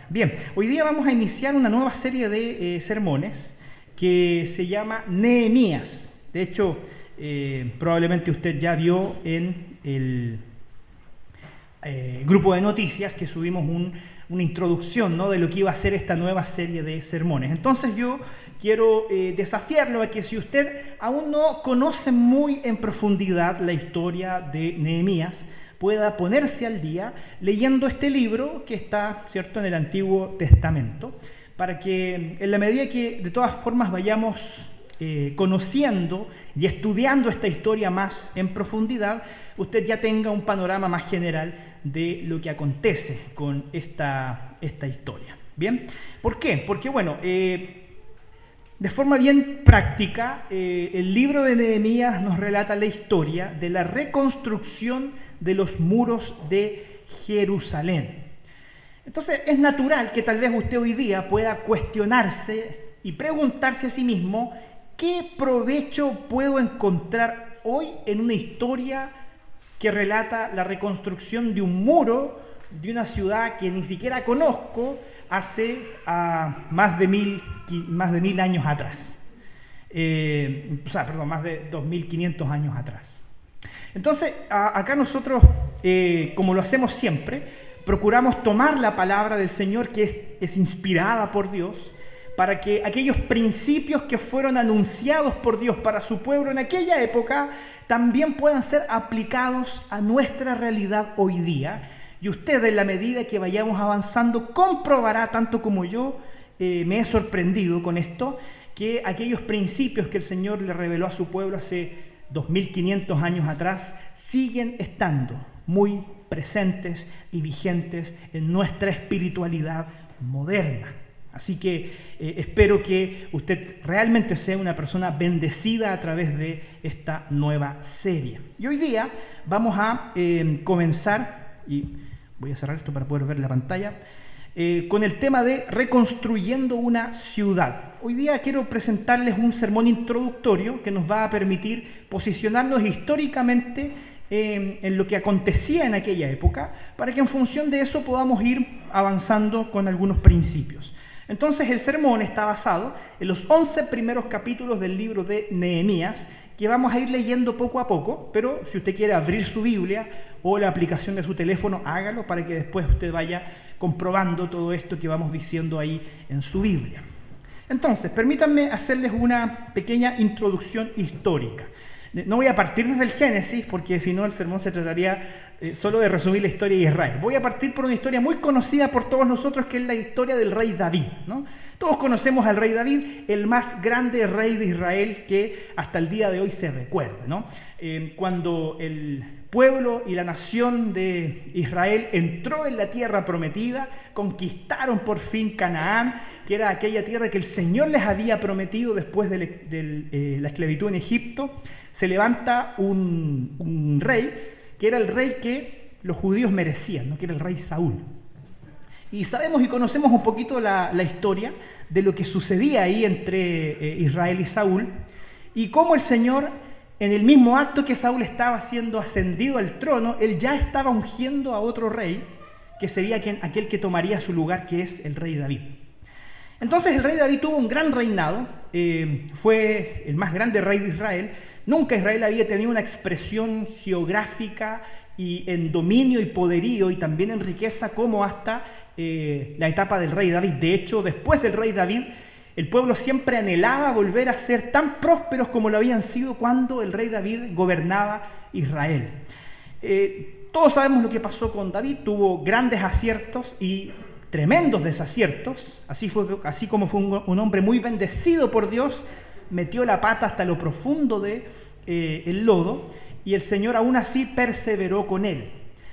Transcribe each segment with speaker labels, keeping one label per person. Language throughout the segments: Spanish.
Speaker 1: Bien, hoy día vamos a iniciar una nueva serie de sermones que se llama Nehemías. De hecho, probablemente usted ya vio en el grupo de noticias que subimos una introducción, ¿no?, de lo que iba a ser esta nueva serie de sermones. Entonces yo quiero desafiarlo a que si usted aún no conoce muy en profundidad la historia de Nehemías, pueda ponerse al día leyendo este libro que está, ¿cierto?, en el Antiguo Testamento, para que en la medida que de todas formas vayamos conociendo y estudiando esta historia más en profundidad, usted ya tenga un panorama más general de lo que acontece con esta historia. ¿Bien? ¿Por qué? Porque, bueno, de forma bien práctica, el libro de Nehemías nos relata la historia de la reconstrucción de los muros de Jerusalén. Entonces es natural que tal vez usted hoy día pueda cuestionarse y preguntarse a sí mismo: ¿qué provecho puedo encontrar hoy en una historia que relata la reconstrucción de un muro de una ciudad que ni siquiera conozco hace más de 1000 años atrás? Más de 2500 años atrás. Entonces, acá nosotros, como lo hacemos siempre, procuramos tomar la palabra del Señor, que es inspirada por Dios, para que aquellos principios que fueron anunciados por Dios para su pueblo en aquella época también puedan ser aplicados a nuestra realidad hoy día. Y usted, en la medida que vayamos avanzando, comprobará, tanto como yo me he sorprendido con esto, que aquellos principios que el Señor le reveló a su pueblo hace 2500 años atrás siguen estando muy presentes y vigentes en nuestra espiritualidad moderna. Así que espero que usted realmente sea una persona bendecida a través de esta nueva serie. Y hoy día vamos a comenzar, y voy a cerrar esto para poder ver la pantalla, con el tema de reconstruyendo una ciudad. Hoy día quiero presentarles un sermón introductorio que nos va a permitir posicionarnos históricamente en lo que acontecía en aquella época, para que en función de eso podamos ir avanzando con algunos principios. Entonces el sermón está basado en los 11 primeros capítulos del libro de Nehemías, que vamos a ir leyendo poco a poco, pero si usted quiere abrir su Biblia o la aplicación de su teléfono, hágalo para que después usted vaya comprobando todo esto que vamos diciendo ahí en su Biblia. Entonces, permítanme hacerles una pequeña introducción histórica. No voy a partir desde el Génesis, porque si no el sermón se trataría solo de resumir la historia de Israel. Voy a partir por una historia muy conocida por todos nosotros, que es la historia del rey David, ¿no? Todos conocemos al rey David, el más grande rey de Israel que hasta el día de hoy se recuerda, ¿no? Cuando el pueblo y la nación de Israel entró en la tierra prometida, conquistaron por fin Canaán, que era aquella tierra que el Señor les había prometido después de la esclavitud en Egipto. Se levanta un rey, que era el rey que los judíos merecían, ¿no?, que era el rey Saúl. Y sabemos y conocemos un poquito la historia de lo que sucedía ahí entre Israel y Saúl, y cómo el Señor, en el mismo acto que Saúl estaba siendo ascendido al trono, él ya estaba ungiendo a otro rey, que sería aquel que tomaría su lugar, que es el rey David. Entonces el rey David tuvo un gran reinado, fue el más grande rey de Israel. Nunca Israel había tenido una expresión geográfica y en dominio y poderío y también en riqueza como hasta la etapa del rey David. De hecho, después del rey David, el pueblo siempre anhelaba volver a ser tan prósperos como lo habían sido cuando el rey David gobernaba Israel. Todos sabemos lo que pasó con David. Tuvo grandes aciertos y tremendos desaciertos. Así como fue un hombre muy bendecido por Dios, metió la pata hasta lo profundo de el lodo, y el Señor aún así perseveró con él.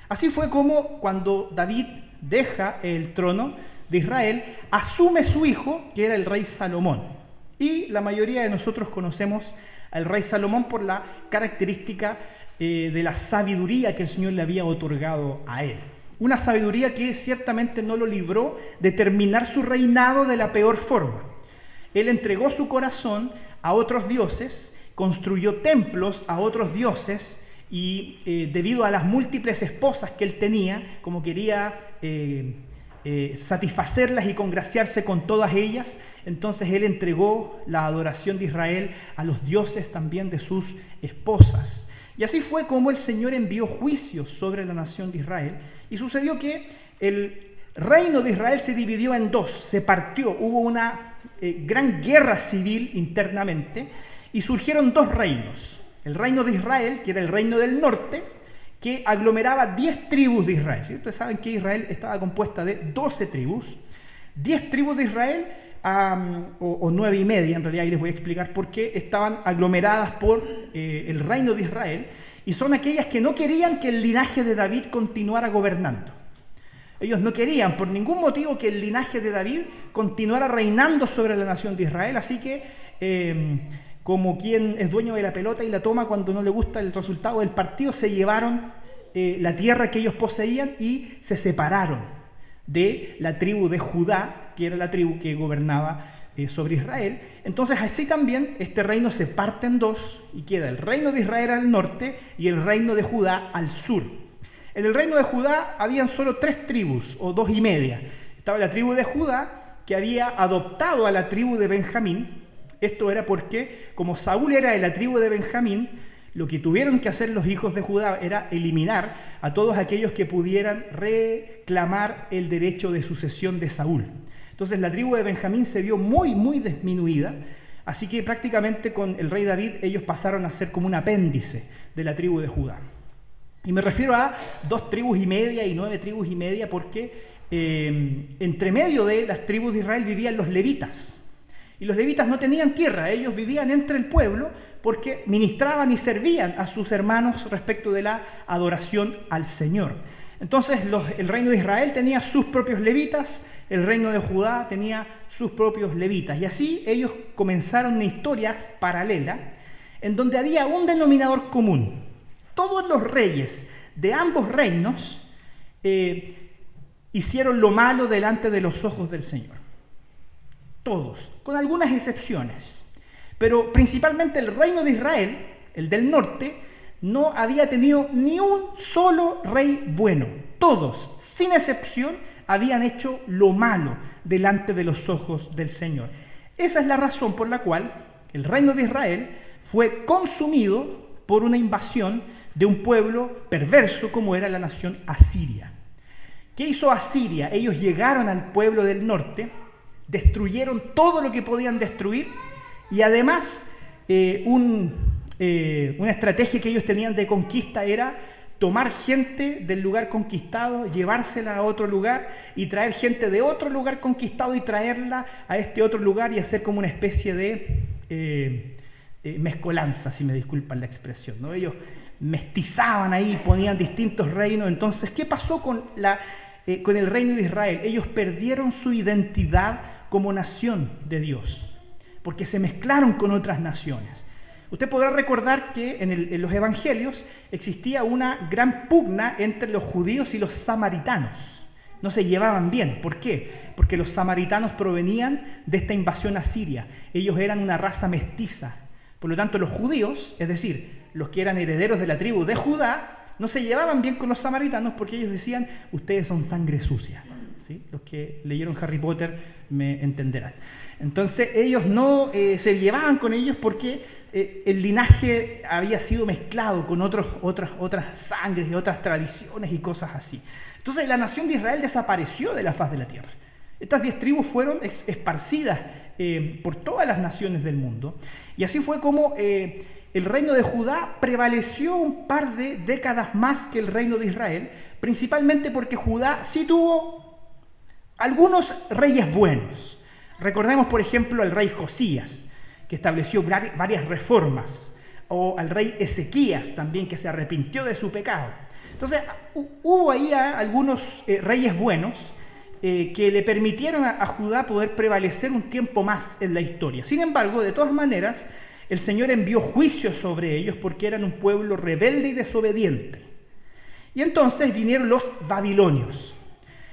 Speaker 1: Así fue como cuando David deja el trono de Israel, asume su hijo, que era el rey Salomón. Y la mayoría de nosotros conocemos al rey Salomón por la característica de la sabiduría que el Señor le había otorgado a él. Una sabiduría que ciertamente no lo libró de terminar su reinado de la peor forma. Él entregó su corazón a otros dioses, construyó templos a otros dioses, y debido a las múltiples esposas que él tenía, como quería satisfacerlas y congraciarse con todas ellas, entonces él entregó la adoración de Israel a los dioses también de sus esposas. Y así fue como el Señor envió juicios sobre la nación de Israel, y sucedió que el reino de Israel se dividió en dos, se partió, hubo una gran guerra civil internamente, y surgieron dos reinos. El reino de Israel, que era el reino del norte, que aglomeraba 10 tribus de Israel. ¿Sí? Ustedes saben que Israel estaba compuesta de 12 tribus. 10 tribus de Israel, o 9 y media en realidad, y les voy a explicar por qué, estaban aglomeradas por el reino de Israel, y son aquellas que no querían que el linaje de David continuara gobernando. Ellos no querían por ningún motivo que el linaje de David continuara reinando sobre la nación de Israel, así que como quien es dueño de la pelota y la toma cuando no le gusta el resultado del partido, se llevaron la tierra que ellos poseían y se separaron de la tribu de Judá, que era la tribu que gobernaba sobre Israel. Entonces así también este reino se parte en dos y queda el reino de Israel al norte y el reino de Judá al sur. En el reino de Judá habían solo 3 tribus, o 2 y media. Estaba la tribu de Judá, que había adoptado a la tribu de Benjamín. Esto era porque, como Saúl era de la tribu de Benjamín, lo que tuvieron que hacer los hijos de Judá era eliminar a todos aquellos que pudieran reclamar el derecho de sucesión de Saúl. Entonces la tribu de Benjamín se vio muy, muy disminuida, así que prácticamente con el rey David ellos pasaron a ser como un apéndice de la tribu de Judá. Y me refiero a 2 tribus y media y 9 tribus y media porque entre medio de las tribus de Israel vivían los levitas. Y los levitas no tenían tierra, ellos vivían entre el pueblo porque ministraban y servían a sus hermanos respecto de la adoración al Señor. Entonces el reino de Israel tenía sus propios levitas, el reino de Judá tenía sus propios levitas. Y así ellos comenzaron una historia paralela en donde había un denominador común. Todos los reyes de ambos reinos hicieron lo malo delante de los ojos del Señor. Todos, con algunas excepciones. Pero principalmente el reino de Israel, el del norte, no había tenido ni un solo rey bueno. Todos, sin excepción, habían hecho lo malo delante de los ojos del Señor. Esa es la razón por la cual el reino de Israel fue consumido por una invasión de un pueblo perverso como era la nación asiria. ¿Qué hizo Asiria? Ellos llegaron al pueblo del norte, destruyeron todo lo que podían destruir y además una estrategia que ellos tenían de conquista era tomar gente del lugar conquistado, llevársela a otro lugar y traer gente de otro lugar conquistado y traerla a este otro lugar y hacer como una especie de mezcolanza, si me disculpan la expresión, ¿no? Ellos mestizaban ahí, ponían distintos reinos. Entonces, ¿qué pasó con el reino de Israel? Ellos perdieron su identidad como nación de Dios, porque se mezclaron con otras naciones. Usted podrá recordar que en los evangelios existía una gran pugna entre los judíos y los samaritanos. No se llevaban bien. ¿Por qué? Porque los samaritanos provenían de esta invasión asiria. Ellos eran una raza mestiza. Por lo tanto, los judíos, es decir, los que eran herederos de la tribu de Judá, no se llevaban bien con los samaritanos porque ellos decían, ustedes son sangre sucia. ¿Sí? Los que leyeron Harry Potter me entenderán. Entonces ellos no se llevaban con ellos porque el linaje había sido mezclado con otras sangres y otras tradiciones y cosas así. Entonces la nación de Israel desapareció de la faz de la tierra. Estas 10 tribus fueron esparcidas por todas las naciones del mundo. Y así fue como el reino de Judá prevaleció un par de décadas más que el reino de Israel, principalmente porque Judá sí tuvo algunos reyes buenos. Recordemos, por ejemplo, al rey Josías, que estableció varias reformas, o al rey Ezequías también, que se arrepintió de su pecado. Entonces, hubo ahí algunos reyes buenos que le permitieron a Judá poder prevalecer un tiempo más en la historia. Sin embargo, de todas maneras, el Señor envió juicios sobre ellos porque eran un pueblo rebelde y desobediente. Y entonces vinieron los babilonios.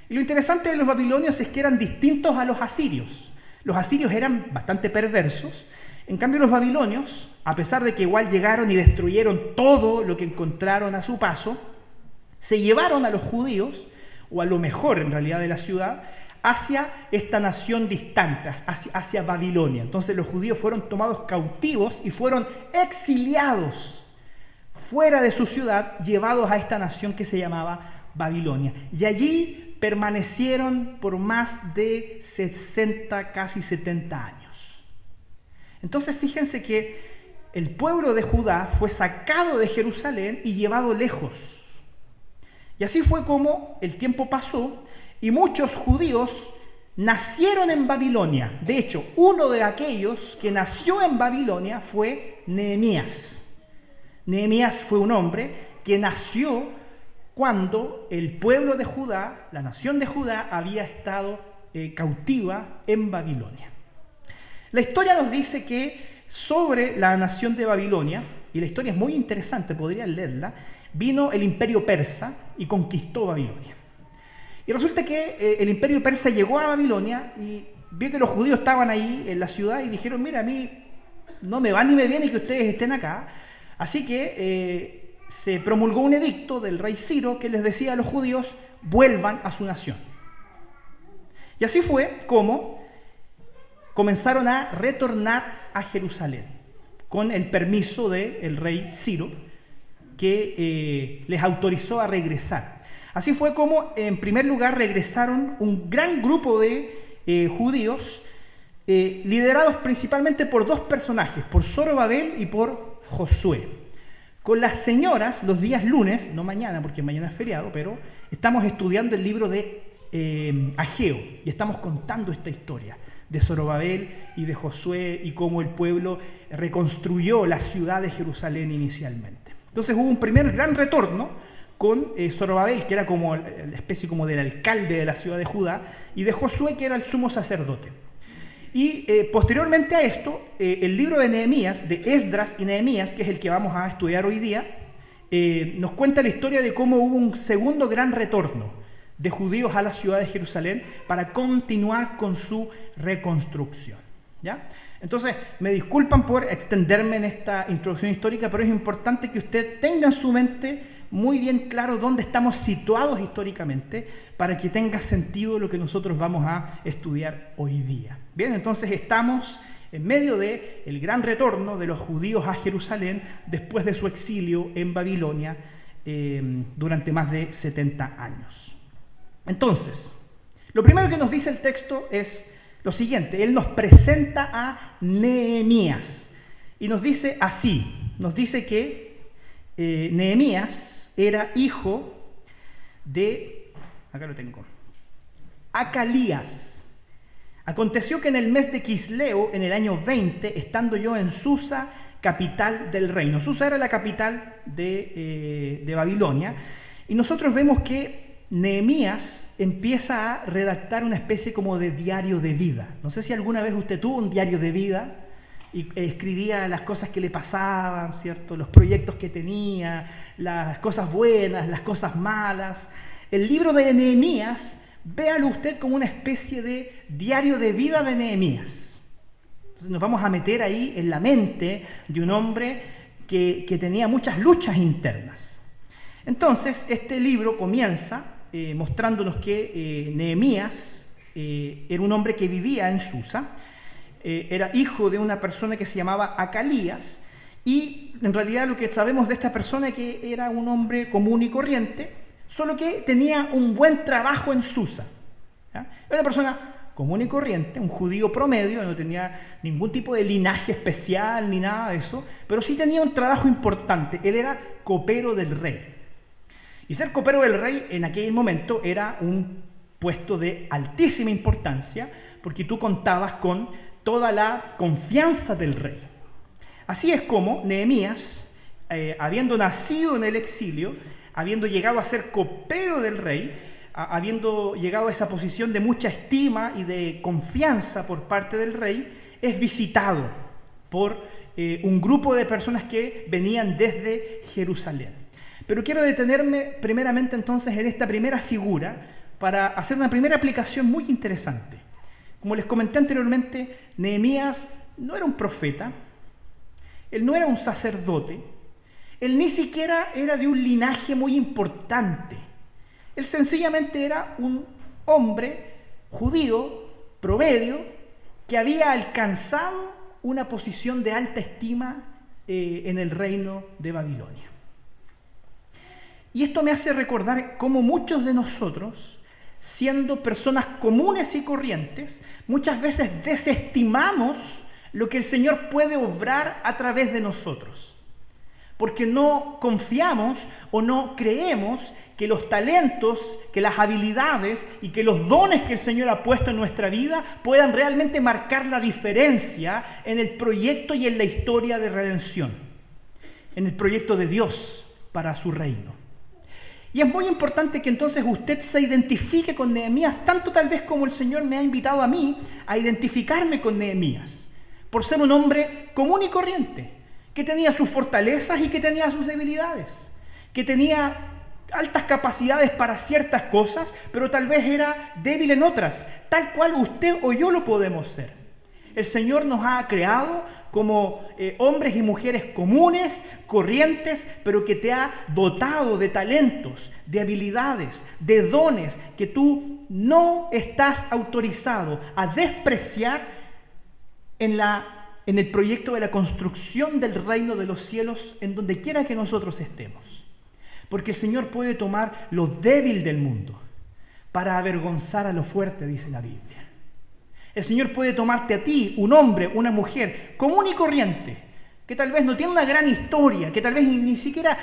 Speaker 1: Y lo interesante de los babilonios es que eran distintos a los asirios. Los asirios eran bastante perversos. En cambio, los babilonios, a pesar de que igual llegaron y destruyeron todo lo que encontraron a su paso, se llevaron a los judíos o a lo mejor en realidad de la ciudad, hacia esta nación distante, hacia Babilonia. Entonces los judíos fueron tomados cautivos y fueron exiliados fuera de su ciudad, llevados a esta nación que se llamaba Babilonia. Y allí permanecieron por más de 60, casi 70 años. Entonces fíjense que el pueblo de Judá fue sacado de Jerusalén y llevado lejos. Y así fue como el tiempo pasó y muchos judíos nacieron en Babilonia. De hecho, uno de aquellos que nació en Babilonia fue Nehemías. Nehemías fue un hombre que nació cuando el pueblo de Judá, la nación de Judá, había estado cautiva en Babilonia. La historia nos dice que sobre la nación de Babilonia, y la historia es muy interesante, podrían leerla, vino el imperio persa y conquistó Babilonia. Y resulta que el imperio persa llegó a Babilonia y vio que los judíos estaban ahí en la ciudad y dijeron, mira, a mí no me va ni me viene que ustedes estén acá. Así que se promulgó un edicto del rey Ciro que les decía a los judíos, vuelvan a su nación. Y así fue como comenzaron a retornar a Jerusalén, con el permiso del rey Ciro, que les autorizó a regresar. Así fue como, en primer lugar, regresaron un gran grupo de judíos, liderados principalmente por dos personajes, por Zorobabel y por Josué. Con las señoras, los días lunes, no mañana, porque mañana es feriado, pero estamos estudiando el libro de Ageo, y estamos contando esta historia de Zorobabel y de Josué, y cómo el pueblo reconstruyó la ciudad de Jerusalén inicialmente. Entonces hubo un primer gran retorno, con Zorobabel, que era como la especie como del alcalde de la ciudad de Judá, y de Josué, que era el sumo sacerdote. Y posteriormente a esto, el libro de Nehemías, de Esdras y Nehemías, que es el que vamos a estudiar hoy día, nos cuenta la historia de cómo hubo un segundo gran retorno de judíos a la ciudad de Jerusalén para continuar con su reconstrucción. ¿Ya? Entonces, me disculpan por extenderme en esta introducción histórica, pero es importante que usted tenga en su mente muy bien claro dónde estamos situados históricamente para que tenga sentido lo que nosotros vamos a estudiar hoy día. Bien, entonces estamos en medio del gran retorno de los judíos a Jerusalén después de su exilio en Babilonia durante más de 70 años. Entonces, lo primero que nos dice el texto es lo siguiente. Él nos presenta a Nehemías y nos dice así, nos dice que Nehemías era hijo de, acá lo tengo, Acalías. Aconteció que en el mes de Quisleo, en el año 20, estando yo en Susa, capital del reino. Susa era la capital de Babilonia. Y nosotros vemos que Nehemías empieza a redactar una especie como de diario de vida. No sé si alguna vez usted tuvo un diario de vida y escribía las cosas que le pasaban, ¿cierto? Los proyectos que tenía, las cosas buenas, las cosas malas. El libro de Nehemías, véalo usted como una especie de diario de vida de Nehemías. Entonces nos vamos a meter ahí en la mente de un hombre que tenía muchas luchas internas. Entonces, este libro comienza mostrándonos que Nehemías era un hombre que vivía en Susa, era hijo de una persona que se llamaba Acalías, y en realidad lo que sabemos de esta persona es que era un hombre común y corriente, solo que tenía un buen trabajo en Susa. ¿Ya? Era una persona común y corriente, un judío promedio, no tenía ningún tipo de linaje especial ni nada de eso, pero sí tenía un trabajo importante. Él era copero del rey. Y ser copero del rey en aquel momento era un puesto de altísima importancia, porque tú contabas con toda la confianza del rey. Así es como Nehemías, habiendo nacido en el exilio, habiendo llegado a ser copero del rey, habiendo llegado a esa posición de mucha estima y de confianza por parte del rey, es visitado por un grupo de personas que venían desde Jerusalén. Pero quiero detenerme primeramente entonces en esta primera figura para hacer una primera aplicación muy interesante. Como les comenté anteriormente, Nehemías no era un profeta, él no era un sacerdote, él ni siquiera era de un linaje muy importante. Él sencillamente era un hombre judío, promedio, que había alcanzado una posición de alta estima en el reino de Babilonia. Y esto me hace recordar cómo muchos de nosotros, siendo personas comunes y corrientes, muchas veces desestimamos lo que el Señor puede obrar a través de nosotros, porque no confiamos o no creemos que los talentos, que las habilidades y que los dones que el Señor ha puesto en nuestra vida puedan realmente marcar la diferencia en el proyecto y en la historia de redención, en el proyecto de Dios para su reino. Y es muy importante que entonces usted se identifique con Nehemías, tanto tal vez como el Señor me ha invitado a mí a identificarme con Nehemías, por ser un hombre común y corriente, que tenía sus fortalezas y que tenía sus debilidades, que tenía altas capacidades para ciertas cosas, pero tal vez era débil en otras, tal cual usted o yo lo podemos ser. El Señor nos ha creado como hombres y mujeres comunes, corrientes, pero que te ha dotado de talentos, de habilidades, de dones que tú no estás autorizado a despreciar en el proyecto de la construcción del reino de los cielos en donde quiera que nosotros estemos. Porque el Señor puede tomar lo débil del mundo para avergonzar a lo fuerte, dice la Biblia. El Señor puede tomarte a ti, un hombre, una mujer común y corriente, que tal vez no tiene una gran historia, que tal vez ni siquiera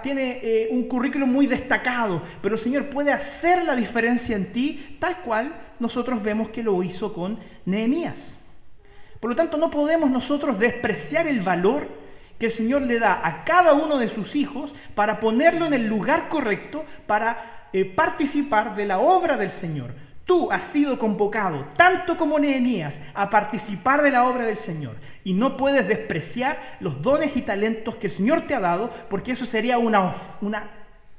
Speaker 1: tiene un currículum muy destacado, pero el Señor puede hacer la diferencia en ti, tal cual nosotros vemos que lo hizo con Nehemías. Por lo tanto, no podemos nosotros despreciar el valor que el Señor le da a cada uno de sus hijos para ponerlo en el lugar correcto, para participar de la obra del Señor. Tú has sido convocado, tanto como Nehemías, a participar de la obra del Señor. Y no puedes despreciar los dones y talentos que el Señor te ha dado, porque eso sería una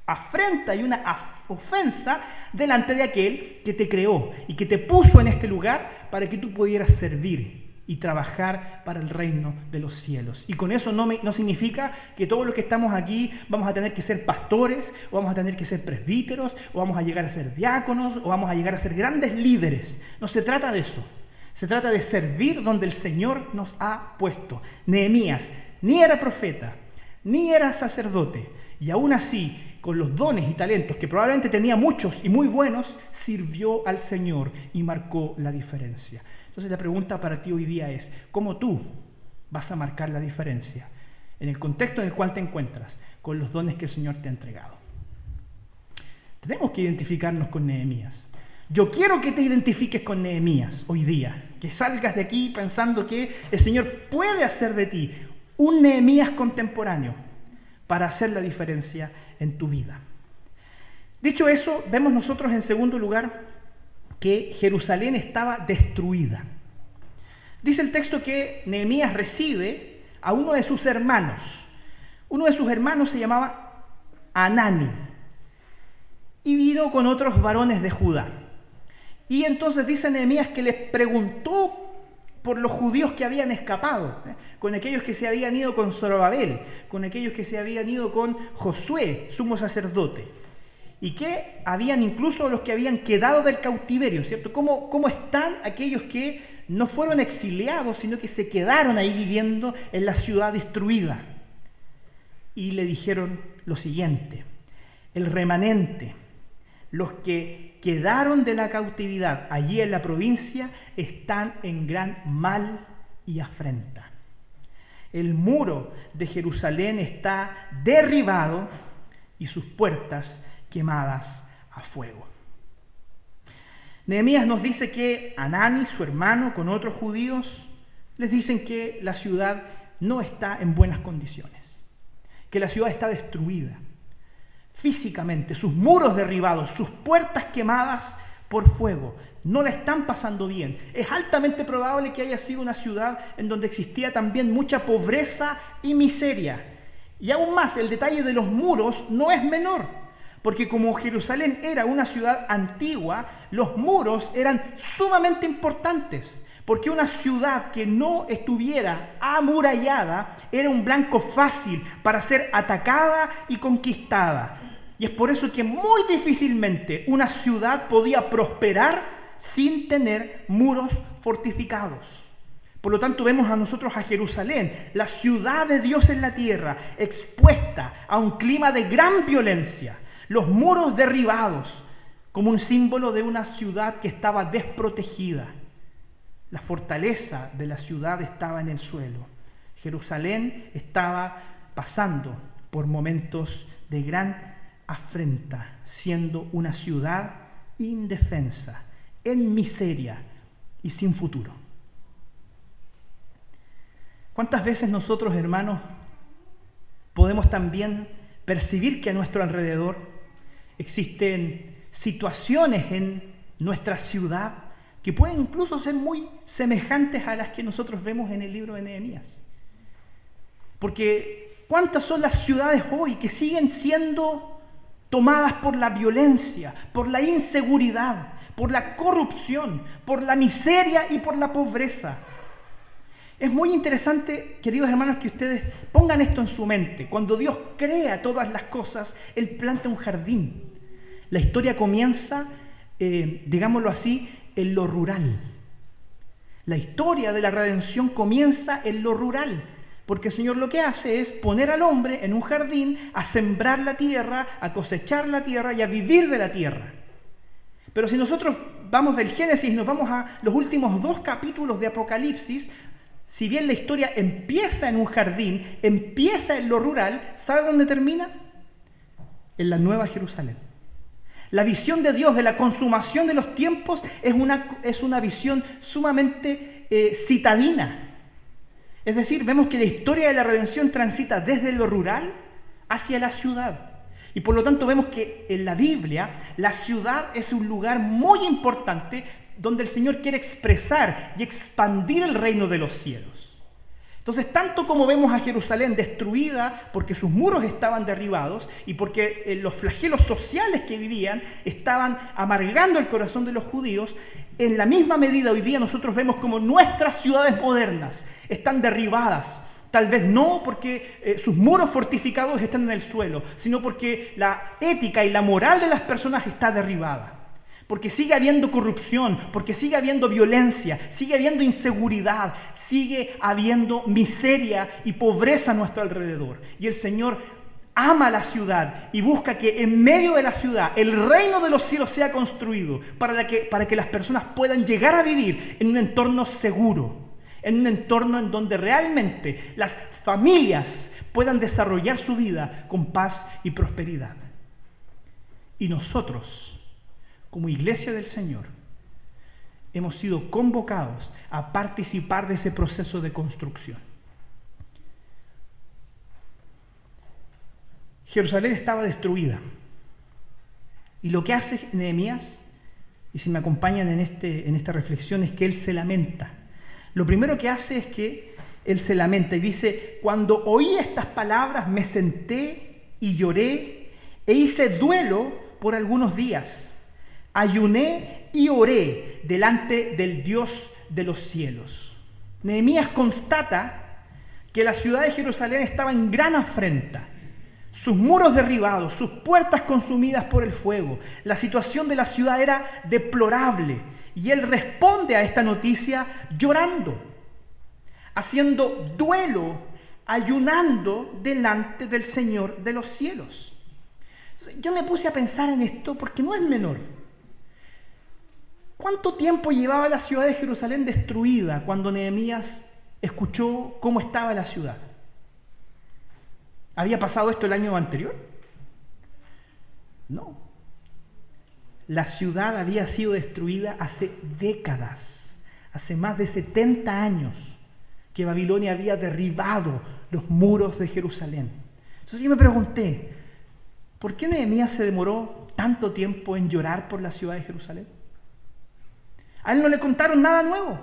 Speaker 1: afrenta y una ofensa delante de aquel que te creó y que te puso en este lugar para que tú pudieras servir y trabajar para el reino de los cielos. Y con eso no significa que todos los que estamos aquí vamos a tener que ser pastores, o vamos a tener que ser presbíteros, o vamos a llegar a ser diáconos, o vamos a llegar a ser grandes líderes. No se trata de eso. Se trata de servir donde el Señor nos ha puesto. Nehemías ni era profeta, ni era sacerdote, y aún así, con los dones y talentos que probablemente tenía muchos y muy buenos, sirvió al Señor y marcó la diferencia. Entonces la pregunta para ti hoy día es, ¿cómo tú vas a marcar la diferencia en el contexto en el cual te encuentras con los dones que el Señor te ha entregado? Tenemos que identificarnos con Nehemías. Yo quiero que te identifiques con Nehemías hoy día, que salgas de aquí pensando que el Señor puede hacer de ti un Nehemías contemporáneo para hacer la diferencia en tu vida. Dicho eso, vemos nosotros en segundo lugar que Jerusalén estaba destruida. Dice el texto que Nehemías recibe a uno de sus hermanos. Uno de sus hermanos se llamaba Hanani y vino con otros varones de Judá. Y entonces dice Nehemías que les preguntó por los judíos que habían escapado, con aquellos que se habían ido con Zorobabel, con aquellos que se habían ido con Josué, sumo sacerdote. Y que habían incluso los que habían quedado del cautiverio, ¿cierto? ¿Cómo están aquellos que no fueron exiliados, sino que se quedaron ahí viviendo en la ciudad destruida? Y le dijeron lo siguiente: el remanente, los que quedaron de la cautividad allí en la provincia, están en gran mal y afrenta. El muro de Jerusalén está derribado y sus puertas quemadas a fuego. Nehemías nos dice que Hanani, su hermano, con otros judíos, les dicen que la ciudad no está en buenas condiciones, que la ciudad está destruida físicamente, sus muros derribados, sus puertas quemadas por fuego, no la están pasando bien. Es altamente probable que haya sido una ciudad en donde existía también mucha pobreza y miseria. Y aún más, el detalle de los muros no es menor, porque como Jerusalén era una ciudad antigua, los muros eran sumamente importantes, porque una ciudad que no estuviera amurallada era un blanco fácil para ser atacada y conquistada. Y es por eso que muy difícilmente una ciudad podía prosperar sin tener muros fortificados. Por lo tanto, vemos a nosotros a Jerusalén, la ciudad de Dios en la tierra, expuesta a un clima de gran violencia, los muros derribados, como un símbolo de una ciudad que estaba desprotegida. La fortaleza de la ciudad estaba en el suelo. Jerusalén estaba pasando por momentos de gran afrenta, siendo una ciudad indefensa, en miseria y sin futuro. ¿Cuántas veces nosotros, hermanos, podemos también percibir que a nuestro alrededor existen situaciones en nuestra ciudad que pueden incluso ser muy semejantes a las que nosotros vemos en el libro de Nehemías? Porque ¿cuántas son las ciudades hoy que siguen siendo tomadas por la violencia, por la inseguridad, por la corrupción, por la miseria y por la pobreza? Es muy interesante, queridos hermanos, que ustedes pongan esto en su mente. Cuando Dios crea todas las cosas, Él planta un jardín. La historia comienza, digámoslo así, en lo rural. La historia de la redención comienza en lo rural, porque el Señor lo que hace es poner al hombre en un jardín a sembrar la tierra, a cosechar la tierra y a vivir de la tierra. Pero si nosotros vamos del Génesis y nos vamos a los últimos 2 capítulos de Apocalipsis, si bien la historia empieza en un jardín, empieza en lo rural, ¿sabe dónde termina? En la Nueva Jerusalén. La visión de Dios de la consumación de los tiempos es una visión sumamente citadina. Es decir, vemos que la historia de la redención transita desde lo rural hacia la ciudad. Y por lo tanto vemos que en la Biblia la ciudad es un lugar muy importante donde el Señor quiere expresar y expandir el reino de los cielos. Entonces, tanto como vemos a Jerusalén destruida porque sus muros estaban derribados y porque los flagelos sociales que vivían estaban amargando el corazón de los judíos, en la misma medida hoy día nosotros vemos como nuestras ciudades modernas están derribadas. Tal vez no porque sus muros fortificados están en el suelo, sino porque la ética y la moral de las personas está derribada. Porque sigue habiendo corrupción, porque sigue habiendo violencia, sigue habiendo inseguridad, sigue habiendo miseria y pobreza a nuestro alrededor. Y el Señor ama la ciudad y busca que en medio de la ciudad el reino de los cielos sea construido para que las personas puedan llegar a vivir en un entorno seguro, en un entorno en donde realmente las familias puedan desarrollar su vida con paz y prosperidad. Y nosotros, como iglesia del Señor, hemos sido convocados a participar de ese proceso de construcción. Jerusalén estaba destruida. Y lo que hace Nehemías, y si me acompañan en esta reflexión, es que él se lamenta. Lo primero que hace es que él se lamenta y dice: cuando oí estas palabras me senté y lloré e hice duelo por algunos días. Ayuné y oré delante del Dios de los cielos. Nehemías constata que la ciudad de Jerusalén estaba en gran afrenta. Sus muros derribados, sus puertas consumidas por el fuego. La situación de la ciudad era deplorable. Y él responde a esta noticia llorando, haciendo duelo, ayunando delante del Señor de los cielos. Entonces, yo me puse a pensar en esto porque no es menor. ¿Cuánto tiempo llevaba la ciudad de Jerusalén destruida cuando Nehemías escuchó cómo estaba la ciudad? ¿Había pasado esto el año anterior? No. La ciudad había sido destruida hace décadas, hace más de 70 años que Babilonia había derribado los muros de Jerusalén. Entonces yo me pregunté, ¿por qué Nehemías se demoró tanto tiempo en llorar por la ciudad de Jerusalén? A él no le contaron nada nuevo.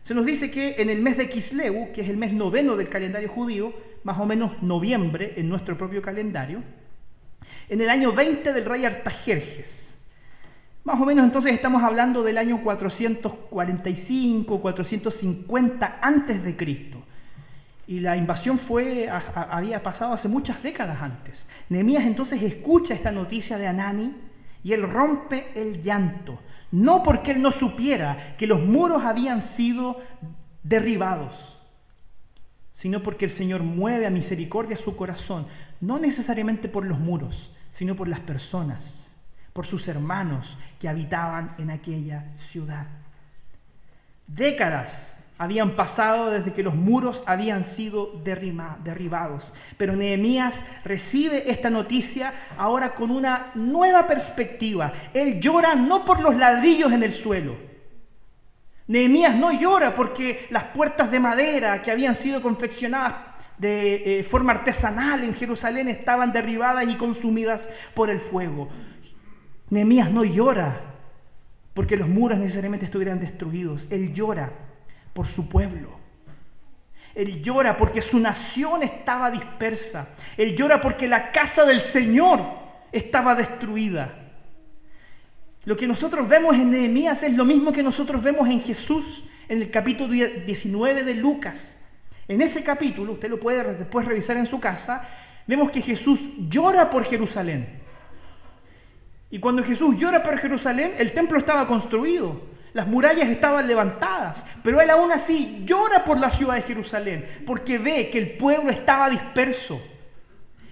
Speaker 1: Se nos dice que en el mes de Kisleu, que es el mes 9 del calendario judío, más o menos noviembre en nuestro propio calendario, en el año 20 del rey Artajerjes, más o menos entonces estamos hablando del año 445, 450 antes de Cristo. Y la invasión había pasado hace muchas décadas antes. Nehemías entonces escucha esta noticia de Hanani y él rompe el llanto. No porque él no supiera que los muros habían sido derribados, sino porque el Señor mueve a misericordia su corazón, no necesariamente por los muros, sino por las personas, por sus hermanos que habitaban en aquella ciudad. Décadas habían pasado desde que los muros habían sido derribados, pero Nehemías recibe esta noticia ahora con una nueva perspectiva. Él llora no por los ladrillos en el suelo. Nehemías no llora porque las puertas de madera que habían sido confeccionadas de forma artesanal en Jerusalén estaban derribadas y consumidas por el fuego. Nehemías no llora porque los muros necesariamente estuvieran destruidos. Él llora por su pueblo. Él llora porque su nación estaba dispersa. Él llora porque la casa del Señor estaba destruida. Lo que nosotros vemos en Nehemías es lo mismo que nosotros vemos en Jesús en el capítulo 19 de Lucas. En ese capítulo, usted lo puede después revisar en su casa, vemos que Jesús llora por Jerusalén. Y cuando Jesús llora por Jerusalén, el templo estaba construido. Las murallas estaban levantadas, pero él aún así llora por la ciudad de Jerusalén, porque ve que el pueblo estaba disperso.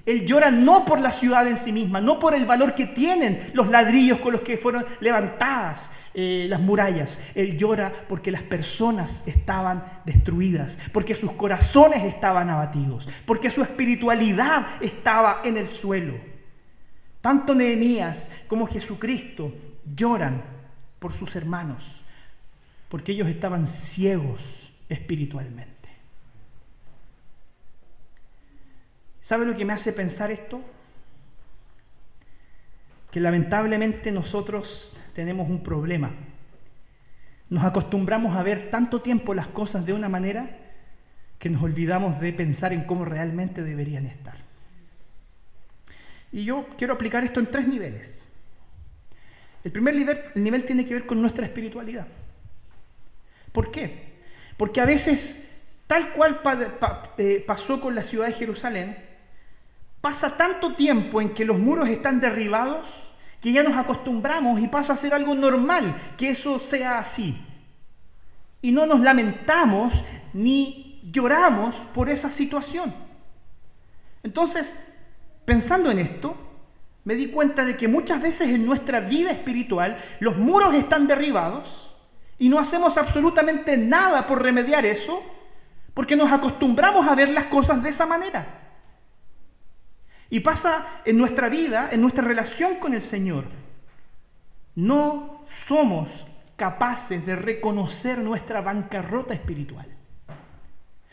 Speaker 1: Él llora no por la ciudad en sí misma, no por el valor que tienen los ladrillos con los que fueron levantadas las murallas. Él llora porque las personas estaban destruidas, porque sus corazones estaban abatidos, porque su espiritualidad estaba en el suelo. Tanto Nehemías como Jesucristo lloran por sus hermanos, porque ellos estaban ciegos espiritualmente. ¿Sabe lo que me hace pensar esto? Que lamentablemente nosotros tenemos un problema. Nos acostumbramos a ver tanto tiempo las cosas de una manera que nos olvidamos de pensar en cómo realmente deberían estar. Y yo quiero aplicar esto en 3 niveles. El primer nivel tiene que ver con nuestra espiritualidad. ¿Por qué? Porque a veces, tal cual pasó con la ciudad de Jerusalén, pasa tanto tiempo en que los muros están derribados que ya nos acostumbramos y pasa a ser algo normal que eso sea así. Y no nos lamentamos ni lloramos por esa situación. Entonces, pensando en esto, me di cuenta de que muchas veces en nuestra vida espiritual los muros están derribados y no hacemos absolutamente nada por remediar eso porque nos acostumbramos a ver las cosas de esa manera. Y pasa en nuestra vida, en nuestra relación con el Señor. No somos capaces de reconocer nuestra bancarrota espiritual.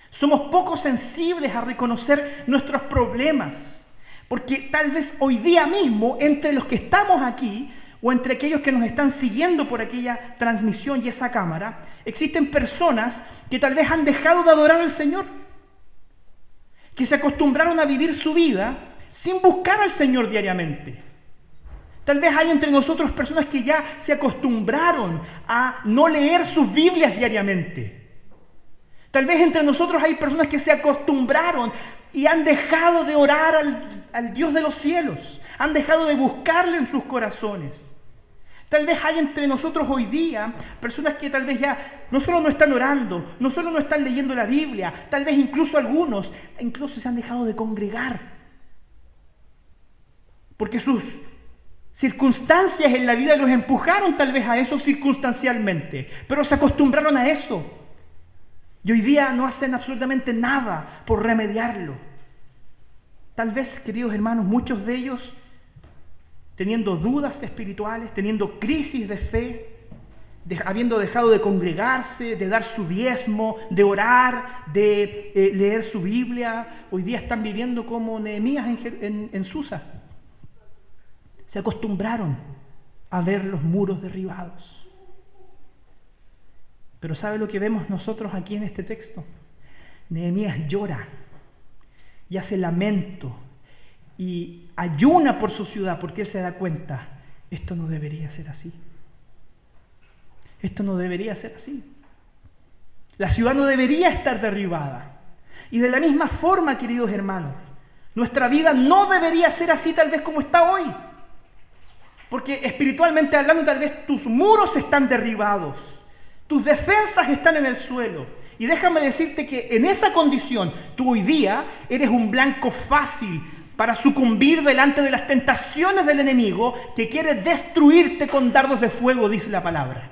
Speaker 1: Somos poco sensibles a reconocer nuestros problemas. Porque tal vez hoy día mismo, entre los que estamos aquí, o entre aquellos que nos están siguiendo por aquella transmisión y esa cámara, existen personas que tal vez han dejado de adorar al Señor, que se acostumbraron a vivir su vida sin buscar al Señor diariamente. Tal vez hay entre nosotros personas que ya se acostumbraron a no leer sus Biblias diariamente. Tal vez entre nosotros hay personas que se acostumbraron y han dejado de orar al Dios de los cielos. Han dejado de buscarle en sus corazones. Tal vez hay entre nosotros hoy día personas que tal vez ya no solo no están orando, no solo no están leyendo la Biblia, tal vez incluso algunos, incluso se han dejado de congregar. Porque sus circunstancias en la vida los empujaron tal vez a eso circunstancialmente, pero se acostumbraron a eso. Y hoy día no hacen absolutamente nada por remediarlo. Tal vez, queridos hermanos, muchos de ellos teniendo dudas espirituales, teniendo crisis de fe, habiendo dejado de congregarse, de dar su diezmo, de orar, de leer su Biblia, hoy día están viviendo como Nehemías en Susa. Se acostumbraron a ver los muros derribados. Pero ¿sabe lo que vemos nosotros aquí en este texto? Nehemías llora y hace lamento y ayuna por su ciudad porque él se da cuenta, esto no debería ser así. Esto no debería ser así. La ciudad no debería estar derribada. Y de la misma forma, queridos hermanos, nuestra vida no debería ser así tal vez como está hoy. Porque espiritualmente hablando, tal vez tus muros están derribados, tus defensas están en el suelo. Y déjame decirte que en esa condición, tú hoy día eres un blanco fácil para sucumbir delante de las tentaciones del enemigo que quiere destruirte con dardos de fuego, dice la palabra.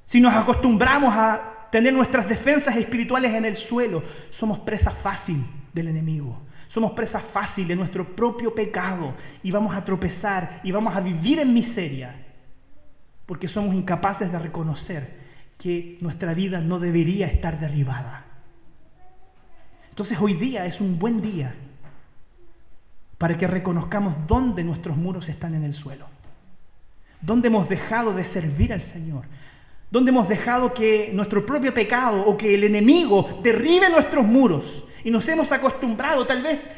Speaker 1: Si nos acostumbramos a tener nuestras defensas espirituales en el suelo, somos presa fácil del enemigo. Somos presa fácil de nuestro propio pecado y vamos a tropezar y vamos a vivir en miseria porque somos incapaces de reconocer que nuestra vida no debería estar derribada. Entonces hoy día es un buen día para que reconozcamos dónde nuestros muros están en el suelo, dónde hemos dejado de servir al Señor, dónde hemos dejado que nuestro propio pecado o que el enemigo derribe nuestros muros y nos hemos acostumbrado. Tal vez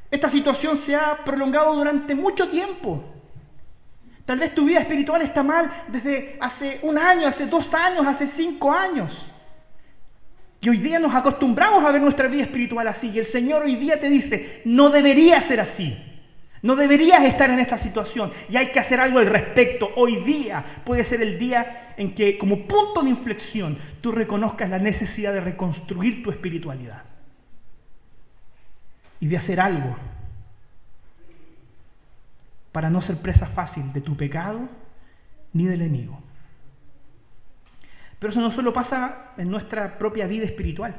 Speaker 1: esta situación se ha prolongado durante mucho tiempo. Tal vez tu vida espiritual está mal desde hace 1 año, hace 2 años, hace 5 años. Y hoy día nos acostumbramos a ver nuestra vida espiritual así. Y el Señor hoy día te dice, no debería ser así. No deberías estar en esta situación. Y hay que hacer algo al respecto. Hoy día puede ser el día en que, como punto de inflexión, tú reconozcas la necesidad de reconstruir tu espiritualidad. Y de hacer algo para no ser presa fácil de tu pecado ni del enemigo. Pero eso no solo pasa en nuestra propia vida espiritual.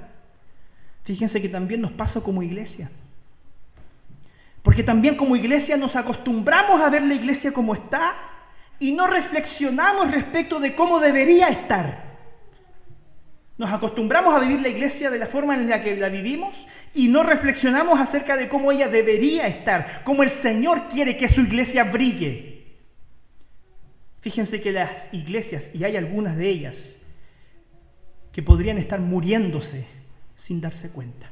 Speaker 1: Fíjense que también nos pasa como iglesia. Porque también como iglesia nos acostumbramos a ver la iglesia como está y no reflexionamos respecto de cómo debería estar. Nos acostumbramos a vivir la iglesia de la forma en la que la vivimos y no reflexionamos acerca de cómo ella debería estar, cómo el Señor quiere que su iglesia brille. Fíjense que las iglesias, y hay algunas de ellas, que podrían estar muriéndose sin darse cuenta.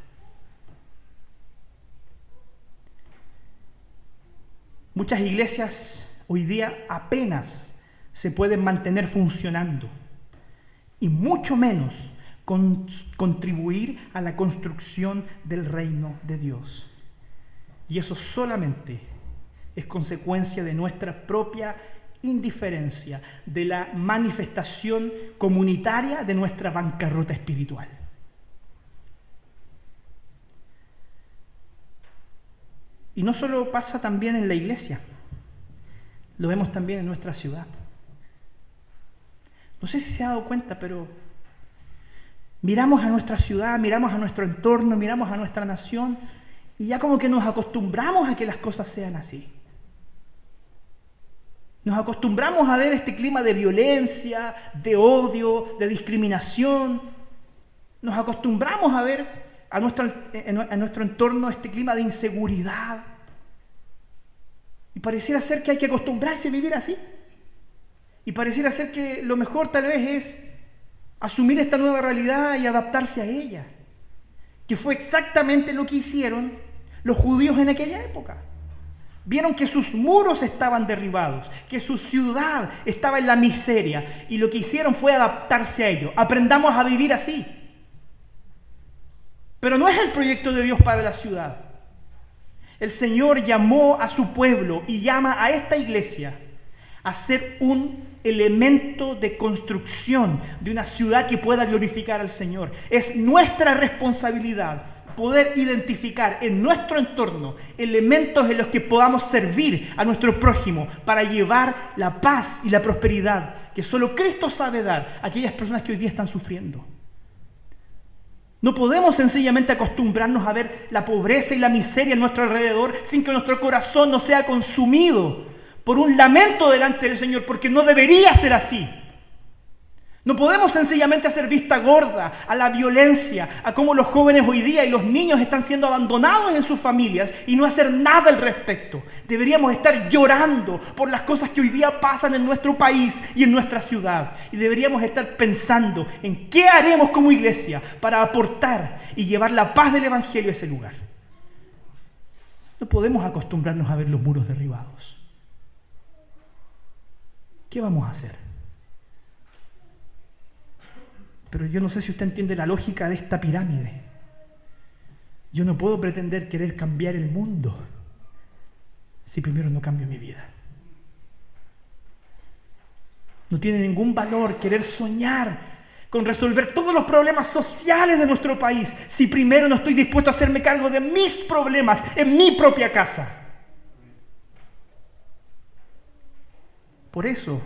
Speaker 1: Muchas iglesias hoy día apenas se pueden mantener funcionando y mucho menos contribuir a la construcción del reino de Dios. Y eso solamente es consecuencia de nuestra propia indiferencia, de la manifestación comunitaria de nuestra bancarrota espiritual. Y no solo pasa también en la iglesia, lo vemos también en nuestra ciudad. No sé si se ha dado cuenta, pero miramos a nuestra ciudad, miramos a nuestro entorno, miramos a nuestra nación y ya como que nos acostumbramos a que las cosas sean así. Nos acostumbramos a ver este clima de violencia, de odio, de discriminación. Nos acostumbramos a ver a nuestro entorno este clima de inseguridad. Y pareciera ser que hay que acostumbrarse a vivir así. Y pareciera ser que lo mejor tal vez es asumir esta nueva realidad y adaptarse a ella. Que fue exactamente lo que hicieron los judíos en aquella época. Vieron que sus muros estaban derribados, que su ciudad estaba en la miseria, y lo que hicieron fue adaptarse a ello. Aprendamos a vivir así. Pero no es el proyecto de Dios para la ciudad. El Señor llamó a su pueblo y llama a esta iglesia a ser un elemento de construcción de una ciudad que pueda glorificar al Señor. Es nuestra responsabilidad poder identificar en nuestro entorno elementos en los que podamos servir a nuestro prójimo para llevar la paz y la prosperidad que solo Cristo sabe dar a aquellas personas que hoy día están sufriendo. No podemos sencillamente acostumbrarnos a ver la pobreza y la miseria en nuestro alrededor sin que nuestro corazón no sea consumido por un lamento delante del Señor, porque no debería ser así. No podemos sencillamente hacer vista gorda a la violencia, a cómo los jóvenes hoy día y los niños están siendo abandonados en sus familias y no hacer nada al respecto. Deberíamos estar llorando por las cosas que hoy día pasan en nuestro país y en nuestra ciudad. Y deberíamos estar pensando en qué haremos como iglesia para aportar y llevar la paz del Evangelio a ese lugar. No podemos acostumbrarnos a ver los muros derribados. ¿Qué vamos a hacer? Pero yo no sé si usted entiende la lógica de esta pirámide. Yo no puedo pretender querer cambiar el mundo si primero no cambio mi vida. No tiene ningún valor querer soñar con resolver todos los problemas sociales de nuestro país si primero no estoy dispuesto a hacerme cargo de mis problemas en mi propia casa. Por eso,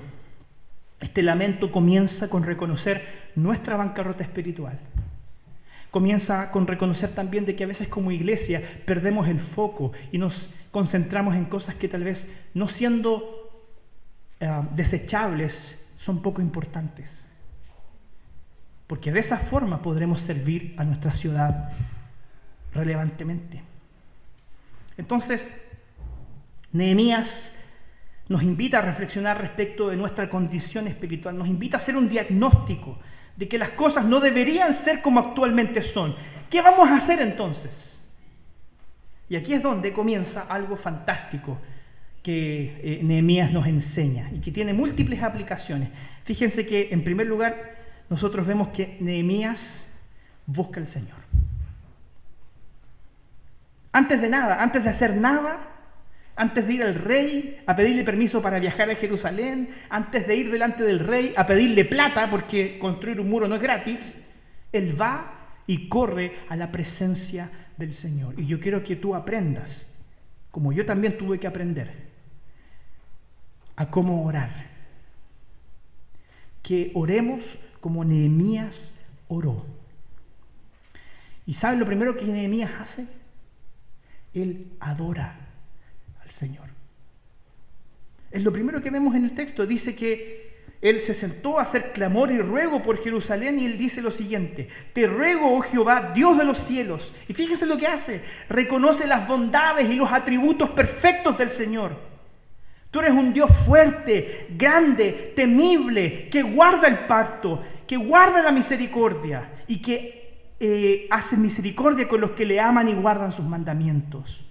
Speaker 1: este lamento comienza con reconocer nuestra bancarrota espiritual. Comienza con reconocer también de que a veces como iglesia perdemos el foco y nos concentramos en cosas que tal vez, no siendo desechables, son poco importantes. Porque de esa forma podremos servir a nuestra ciudad relevantemente. Entonces, Nehemías nos invita a reflexionar respecto de nuestra condición espiritual, nos invita a hacer un diagnóstico de que las cosas no deberían ser como actualmente son. ¿Qué vamos a hacer entonces? Y aquí es donde comienza algo fantástico que Nehemías nos enseña y que tiene múltiples aplicaciones. Fíjense que en primer lugar nosotros vemos que Nehemías busca al Señor. Antes de nada, antes de hacer nada, antes de ir al rey a pedirle permiso para viajar a Jerusalén, antes de ir delante del rey a pedirle plata, porque construir un muro no es gratis, él va y corre a la presencia del Señor. Y yo quiero que tú aprendas, como yo también tuve que aprender, a cómo orar. Que oremos como Nehemías oró. ¿Y saben lo primero que Nehemías hace? Él adora al Señor. Es lo primero que vemos en el texto. Dice que él se sentó a hacer clamor y ruego por Jerusalén y él dice lo siguiente: te ruego, oh Jehová, Dios de los cielos. Y fíjense lo que hace. Reconoce las bondades y los atributos perfectos del Señor. Tú eres un Dios fuerte, grande, temible, que guarda el pacto, que guarda la misericordia y que hace misericordia con los que le aman y guardan sus mandamientos.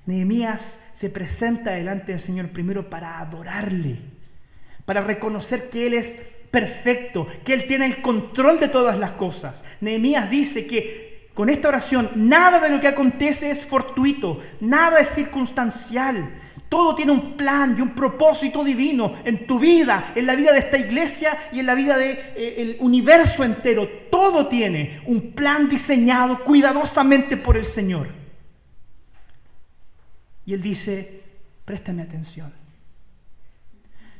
Speaker 1: Nehemías se presenta delante del Señor primero para adorarle, para reconocer que Él es perfecto, que Él tiene el control de todas las cosas. Nehemías dice que con esta oración nada de lo que acontece es fortuito, nada es circunstancial. Todo tiene un plan y un propósito divino en tu vida, en la vida de esta iglesia y en la vida del universo entero. Todo tiene un plan diseñado cuidadosamente por el Señor. Y Él dice: préstame atención.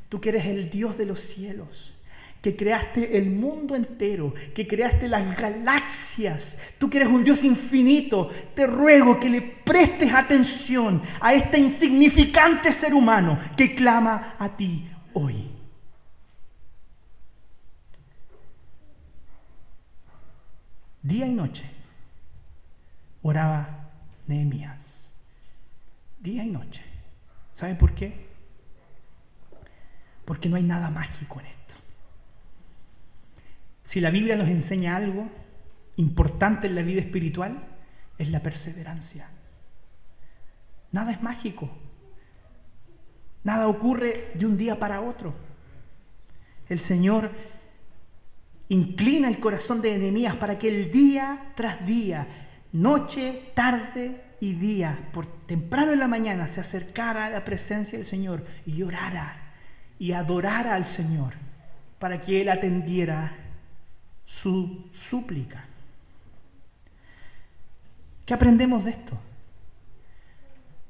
Speaker 1: Tú que eres el Dios de los cielos, que creaste el mundo entero, que creaste las galaxias, tú que eres un Dios infinito, te ruego que le prestes atención a este insignificante ser humano que clama a ti hoy. Día y noche oraba Nehemías. Día y noche. ¿Saben por qué? Porque no hay nada mágico en esto. Si la Biblia nos enseña algo importante en la vida espiritual, es la perseverancia. Nada es mágico. Nada ocurre de un día para otro. El Señor inclina el corazón de Nehemías para que el día tras día, noche, tarde y día, por temprano en la mañana, se acercara a la presencia del Señor y orara y adorara al Señor para que Él atendiera su súplica. ¿Qué aprendemos de esto?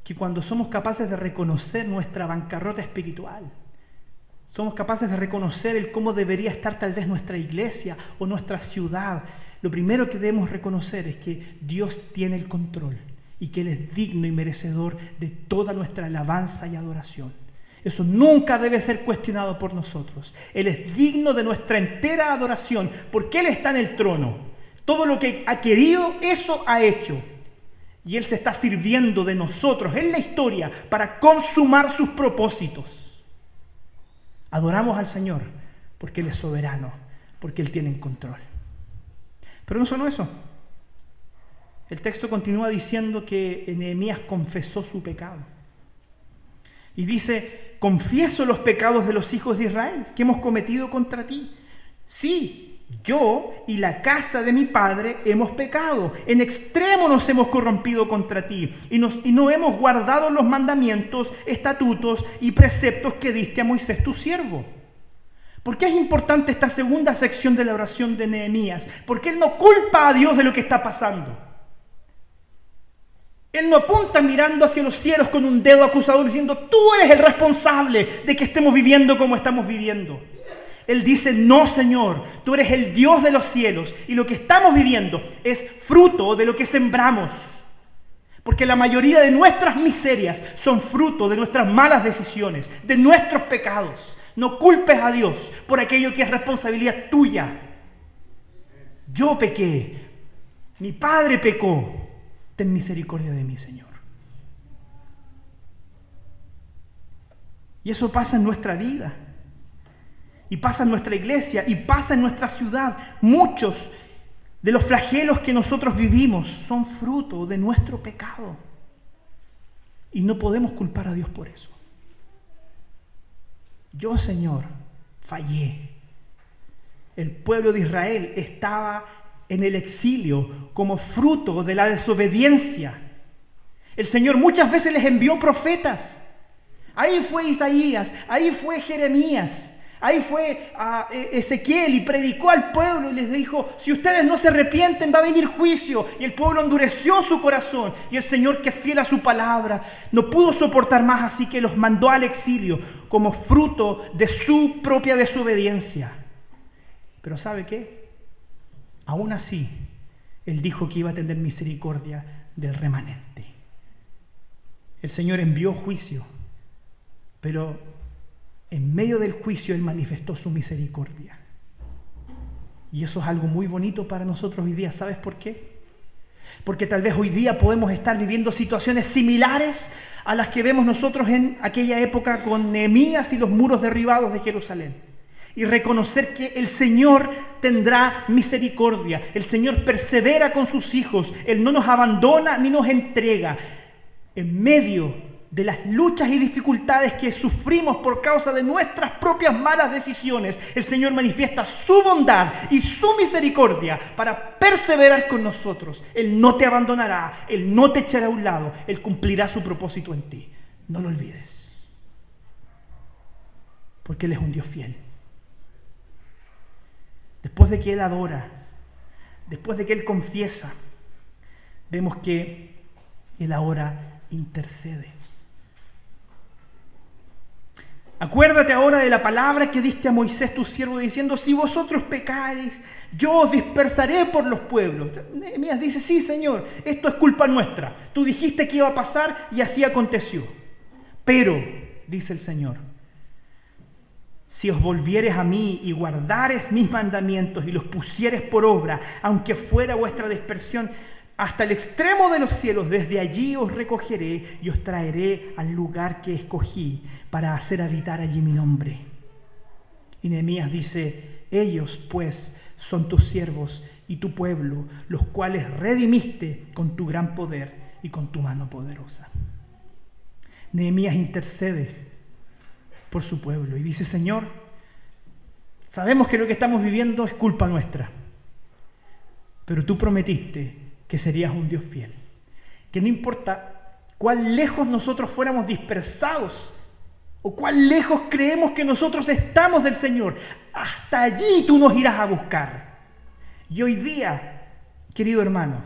Speaker 1: Que cuando somos capaces de reconocer nuestra bancarrota espiritual, somos capaces de reconocer el cómo debería estar tal vez nuestra iglesia o nuestra ciudad, lo primero que debemos reconocer es que Dios tiene el control y que Él es digno y merecedor de toda nuestra alabanza y adoración. Eso nunca debe ser cuestionado por nosotros. Él es digno de nuestra entera adoración porque Él está en el trono. Todo lo que ha querido, eso ha hecho. Y Él se está sirviendo de nosotros en la historia para consumar sus propósitos. Adoramos al Señor porque Él es soberano, porque Él tiene el control. Pero no solo eso. El texto continúa diciendo que Nehemías confesó su pecado. Y dice: confieso los pecados de los hijos de Israel que hemos cometido contra ti. Sí, yo y la casa de mi padre hemos pecado. En extremo nos hemos corrompido contra ti y no hemos guardado los mandamientos, estatutos y preceptos que diste a Moisés tu siervo. ¿Por qué es importante esta segunda sección de la oración de Nehemías? Porque él no culpa a Dios de lo que está pasando. Él no apunta mirando hacia los cielos con un dedo acusador diciendo: tú eres el responsable de que estemos viviendo como estamos viviendo. Él dice: no, Señor, tú eres el Dios de los cielos y lo que estamos viviendo es fruto de lo que sembramos. Porque la mayoría de nuestras miserias son fruto de nuestras malas decisiones, de nuestros pecados. No culpes a Dios por aquello que es responsabilidad tuya. Yo pequé, mi padre pecó. Ten misericordia de mí, Señor. Y eso pasa en nuestra vida. Y pasa en nuestra iglesia. Y pasa en nuestra ciudad. Muchos de los flagelos que nosotros vivimos son fruto de nuestro pecado. Y no podemos culpar a Dios por eso. Yo, Señor, fallé. El pueblo de Israel estaba en el exilio como fruto de la desobediencia. El Señor muchas veces les envió profetas. Ahí fue Isaías, ahí fue Jeremías, ahí fue Ezequiel y predicó al pueblo y les dijo: si ustedes no se arrepienten va a venir juicio. Y el pueblo endureció su corazón y el Señor, que es fiel a su palabra, no pudo soportar más, así que los mandó al exilio como fruto de su propia desobediencia. Pero ¿sabe qué? Aún así, Él dijo que iba a tener misericordia del remanente. El Señor envió juicio, pero en medio del juicio Él manifestó su misericordia. Y eso es algo muy bonito para nosotros hoy día. ¿Sabes por qué? Porque tal vez hoy día podemos estar viviendo situaciones similares a las que vemos nosotros en aquella época con Nehemías y los muros derribados de Jerusalén. Y reconocer que el Señor tendrá misericordia. El Señor persevera con sus hijos. Él no nos abandona ni nos entrega. En medio de las luchas y dificultades que sufrimos por causa de nuestras propias malas decisiones, el Señor manifiesta su bondad y su misericordia para perseverar con nosotros. Él no te abandonará. Él no te echará a un lado. Él cumplirá su propósito en ti. No lo olvides. Porque Él es un Dios fiel. Después de que Él adora, después de que Él confiesa, vemos que Él ahora intercede. Acuérdate ahora de la palabra que diste a Moisés tu siervo, diciendo: si vosotros pecareis, yo os dispersaré por los pueblos. Nehemías dice: sí, Señor, esto es culpa nuestra. Tú dijiste que iba a pasar y así aconteció. Pero, dice el Señor, si os volvieres a mí y guardares mis mandamientos y los pusieres por obra, aunque fuera vuestra dispersión hasta el extremo de los cielos, desde allí os recogeré y os traeré al lugar que escogí para hacer habitar allí mi nombre. Y Nehemías dice: ellos pues son tus siervos y tu pueblo, los cuales redimiste con tu gran poder y con tu mano poderosa. Nehemías intercede por su pueblo y dice: Señor, sabemos que lo que estamos viviendo es culpa nuestra, pero tú prometiste que serías un Dios fiel, que no importa cuán lejos nosotros fuéramos dispersados o cuán lejos creemos que nosotros estamos del Señor, hasta allí tú nos irás a buscar. Y hoy día, querido hermano,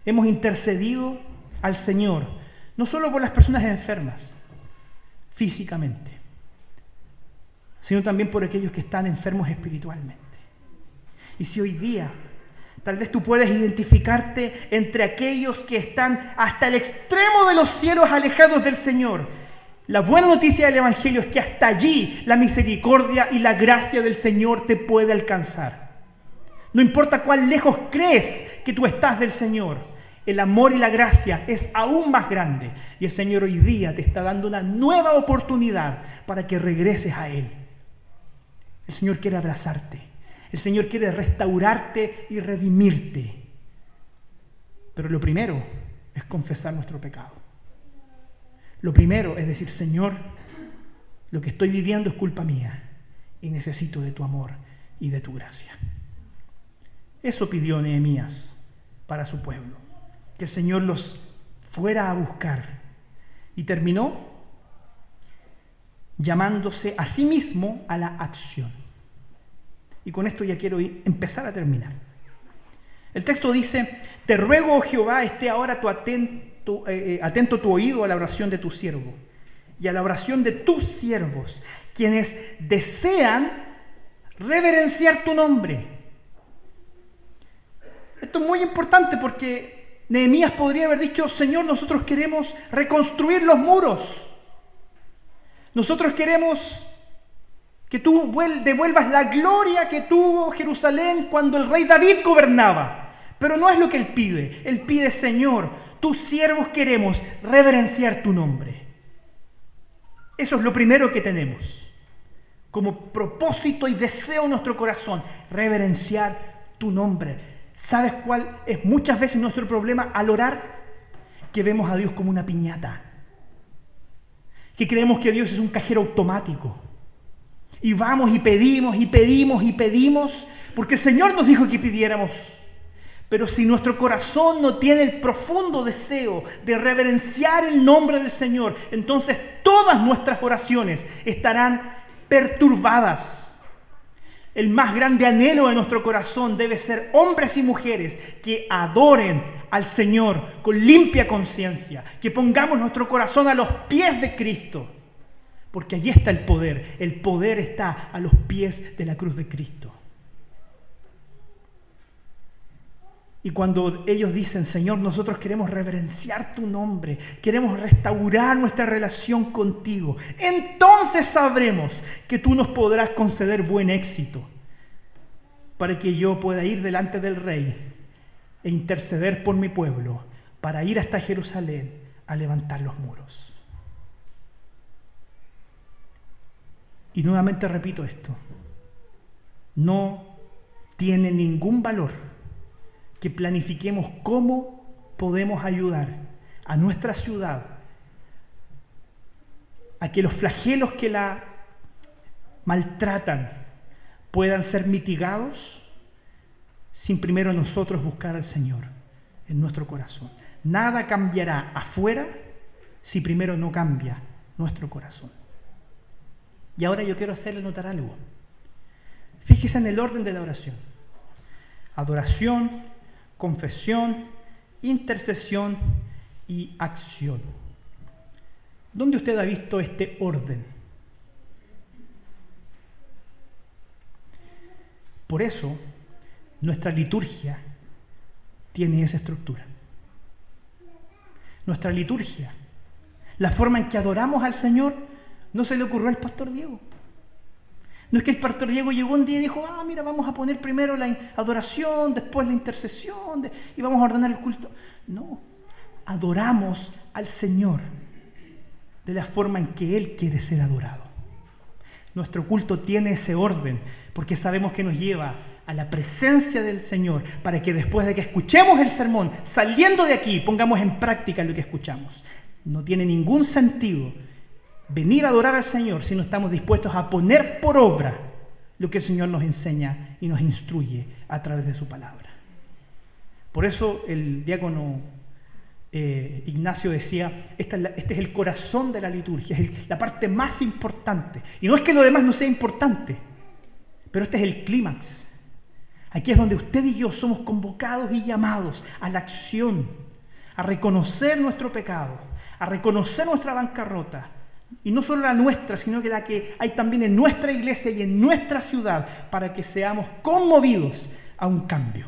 Speaker 1: hemos intercedido al Señor no solo por las personas enfermas físicamente, sino también por aquellos que están enfermos espiritualmente. Y si hoy día tal vez tú puedes identificarte entre aquellos que están hasta el extremo de los cielos alejados del Señor, la buena noticia del Evangelio es que hasta allí la misericordia y la gracia del Señor te puede alcanzar. No importa cuán lejos crees que tú estás del Señor, el amor y la gracia es aún más grande. Y el Señor hoy día te está dando una nueva oportunidad para que regreses a Él. El Señor quiere abrazarte. El Señor quiere restaurarte y redimirte. Pero lo primero es confesar nuestro pecado. Lo primero es decir: Señor, lo que estoy viviendo es culpa mía y necesito de tu amor y de tu gracia. Eso pidió Nehemías para su pueblo, que el Señor los fuera a buscar. Y terminó llamándose a sí mismo a la acción. Y con esto ya quiero empezar a terminar. El texto dice: te ruego, oh Jehová, esté ahora atento tu oído a la oración de tu siervo y a la oración de tus siervos, quienes desean reverenciar tu nombre. Esto es muy importante porque Nehemías podría haber dicho: Señor, nosotros queremos reconstruir los muros. Nosotros queremos que tú devuelvas la gloria que tuvo Jerusalén cuando el rey David gobernaba. Pero no es lo que él pide. Él pide: Señor, tus siervos queremos reverenciar tu nombre. Eso es lo primero que tenemos como propósito y deseo en nuestro corazón: reverenciar tu nombre. ¿Sabes cuál es muchas veces nuestro problema al orar? Que vemos a Dios como una piñata. Que creemos que Dios es un cajero automático. Y vamos y pedimos y pedimos y pedimos porque el Señor nos dijo que pidiéramos. Pero si nuestro corazón no tiene el profundo deseo de reverenciar el nombre del Señor, entonces todas nuestras oraciones estarán perturbadas. El más grande anhelo de nuestro corazón debe ser hombres y mujeres que adoren al Señor con limpia conciencia, que pongamos nuestro corazón a los pies de Cristo, porque allí está el poder está a los pies de la cruz de Cristo. Y cuando ellos dicen: Señor, nosotros queremos reverenciar tu nombre, queremos restaurar nuestra relación contigo, entonces sabremos que tú nos podrás conceder buen éxito para que yo pueda ir delante del rey e interceder por mi pueblo, para ir hasta Jerusalén a levantar los muros. Y nuevamente repito esto: no tiene ningún valor que planifiquemos cómo podemos ayudar a nuestra ciudad a que los flagelos que la maltratan puedan ser mitigados sin primero nosotros buscar al Señor en nuestro corazón. Nada cambiará afuera si primero no cambia nuestro corazón. Y ahora yo quiero hacerle notar algo. Fíjese en el orden de la oración: adoración, confesión, intercesión y acción. ¿Dónde usted ha visto este orden? Por eso, nuestra liturgia tiene esa estructura. Nuestra liturgia, la forma en que adoramos al Señor, no se le ocurrió al pastor Diego. No es que el pastor Diego llegó un día y dijo: mira, vamos a poner primero la adoración, después la intercesión y vamos a ordenar el culto. No, adoramos al Señor de la forma en que Él quiere ser adorado. Nuestro culto tiene ese orden porque sabemos que nos lleva a la presencia del Señor para que después de que escuchemos el sermón, saliendo de aquí, pongamos en práctica lo que escuchamos. No tiene ningún sentido venir a adorar al Señor si no estamos dispuestos a poner por obra lo que el Señor nos enseña y nos instruye a través de su palabra. Por eso el diácono Ignacio decía: este es el corazón de la liturgia, es la parte más importante. Y no es que lo demás no sea importante, pero este es el clímax. Aquí es donde usted y yo somos convocados y llamados a la acción, a reconocer nuestro pecado, a reconocer nuestra bancarrota. Y no solo la nuestra, sino que la que hay también en nuestra iglesia y en nuestra ciudad, para que seamos conmovidos a un cambio.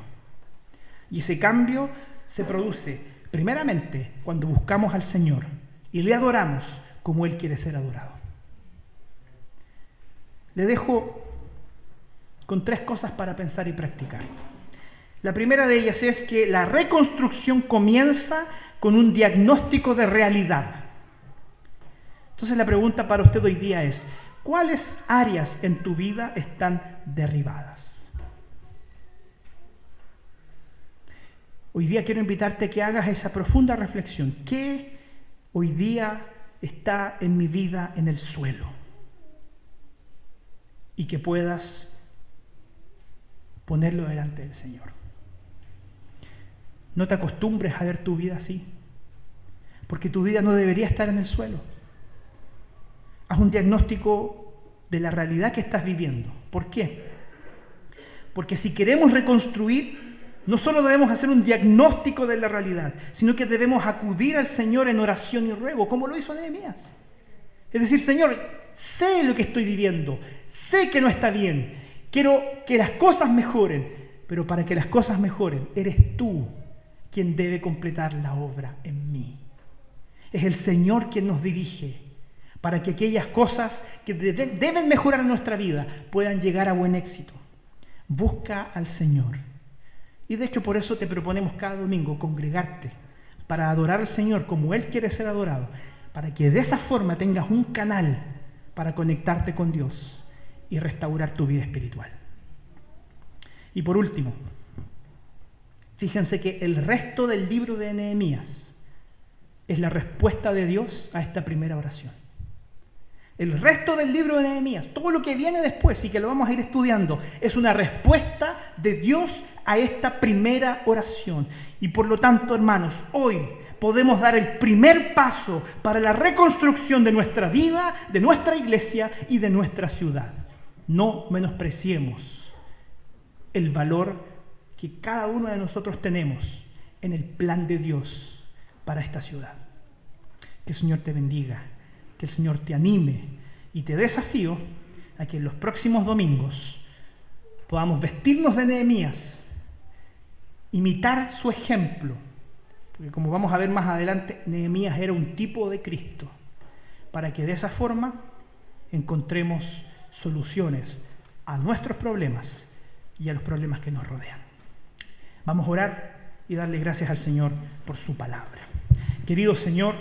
Speaker 1: Y ese cambio se produce primeramente cuando buscamos al Señor y le adoramos como Él quiere ser adorado. Le dejo con 3 cosas para pensar y practicar. La primera de ellas es que la reconstrucción comienza con un diagnóstico de realidad. Entonces la pregunta para usted hoy día es: ¿cuáles áreas en tu vida están derribadas? Hoy día quiero invitarte a que hagas esa profunda reflexión. ¿Qué hoy día está en mi vida en el suelo? Y que puedas ponerlo delante del Señor. No te acostumbres a ver tu vida así, porque tu vida no debería estar en el suelo. Haz un diagnóstico de la realidad que estás viviendo. ¿Por qué? Porque si queremos reconstruir, no solo debemos hacer un diagnóstico de la realidad, sino que debemos acudir al Señor en oración y ruego, como lo hizo Nehemías. Es decir, Señor, sé lo que estoy viviendo, sé que no está bien, quiero que las cosas mejoren, pero para que las cosas mejoren, eres tú quien debe completar la obra en mí. Es el Señor quien nos dirige para que aquellas cosas que deben mejorar en nuestra vida puedan llegar a buen éxito. Busca al Señor. Y de hecho por eso te proponemos cada domingo congregarte para adorar al Señor como Él quiere ser adorado, para que de esa forma tengas un canal para conectarte con Dios y restaurar tu vida espiritual. Y por último, fíjense que el resto del libro de Nehemías es la respuesta de Dios a esta primera oración. El resto del libro de Nehemías, todo lo que viene después y que lo vamos a ir estudiando, es una respuesta de Dios a esta primera oración. Y por lo tanto, hermanos, hoy podemos dar el primer paso para la reconstrucción de nuestra vida, de nuestra iglesia y de nuestra ciudad. No menospreciemos el valor que cada uno de nosotros tenemos en el plan de Dios para esta ciudad. Que el Señor te bendiga, que el Señor te anime y te desafío a que en los próximos domingos podamos vestirnos de Nehemías, imitar su ejemplo, porque como vamos a ver más adelante, Nehemías era un tipo de Cristo, para que de esa forma encontremos soluciones a nuestros problemas y a los problemas que nos rodean. Vamos a orar y darle gracias al Señor por su palabra. Querido Señor,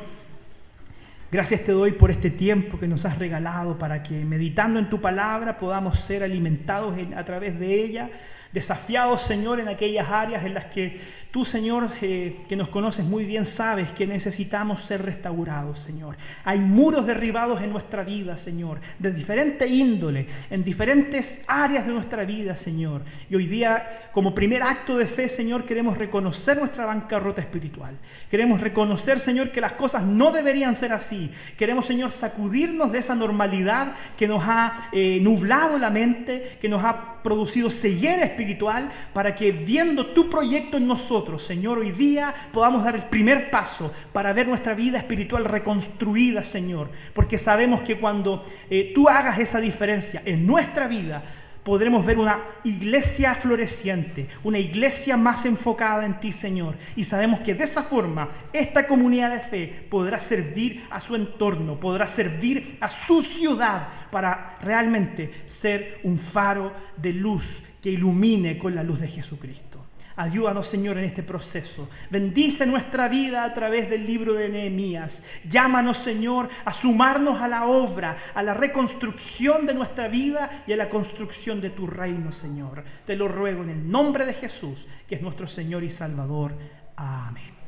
Speaker 1: gracias te doy por este tiempo que nos has regalado para que meditando en tu palabra podamos ser alimentados a través de ella, desafiados, Señor, en aquellas áreas en las que tú, Señor, que nos conoces muy bien, sabes que necesitamos ser restaurados, Señor. Hay muros derribados en nuestra vida, Señor, de diferente índole, en diferentes áreas de nuestra vida, Señor. Y hoy día, como primer acto de fe, Señor, queremos reconocer nuestra bancarrota espiritual. Queremos reconocer, Señor, que las cosas no deberían ser así. Queremos, Señor, sacudirnos de esa normalidad que nos ha nublado la mente, que nos ha producido ceguera espiritual, para que viendo tu proyecto en nosotros, Señor, hoy día podamos dar el primer paso para ver nuestra vida espiritual reconstruida, Señor, porque sabemos que cuando tú hagas esa diferencia en nuestra vida, podremos ver una iglesia floreciente, una iglesia más enfocada en ti, Señor. Y sabemos que de esa forma esta comunidad de fe podrá servir a su entorno, podrá servir a su ciudad para realmente ser un faro de luz que ilumine con la luz de Jesucristo. Ayúdanos, Señor, en este proceso. Bendice nuestra vida a través del libro de Nehemías. Llámanos, Señor, a sumarnos a la obra, a la reconstrucción de nuestra vida y a la construcción de tu reino, Señor. Te lo ruego en el nombre de Jesús, que es nuestro Señor y Salvador. Amén.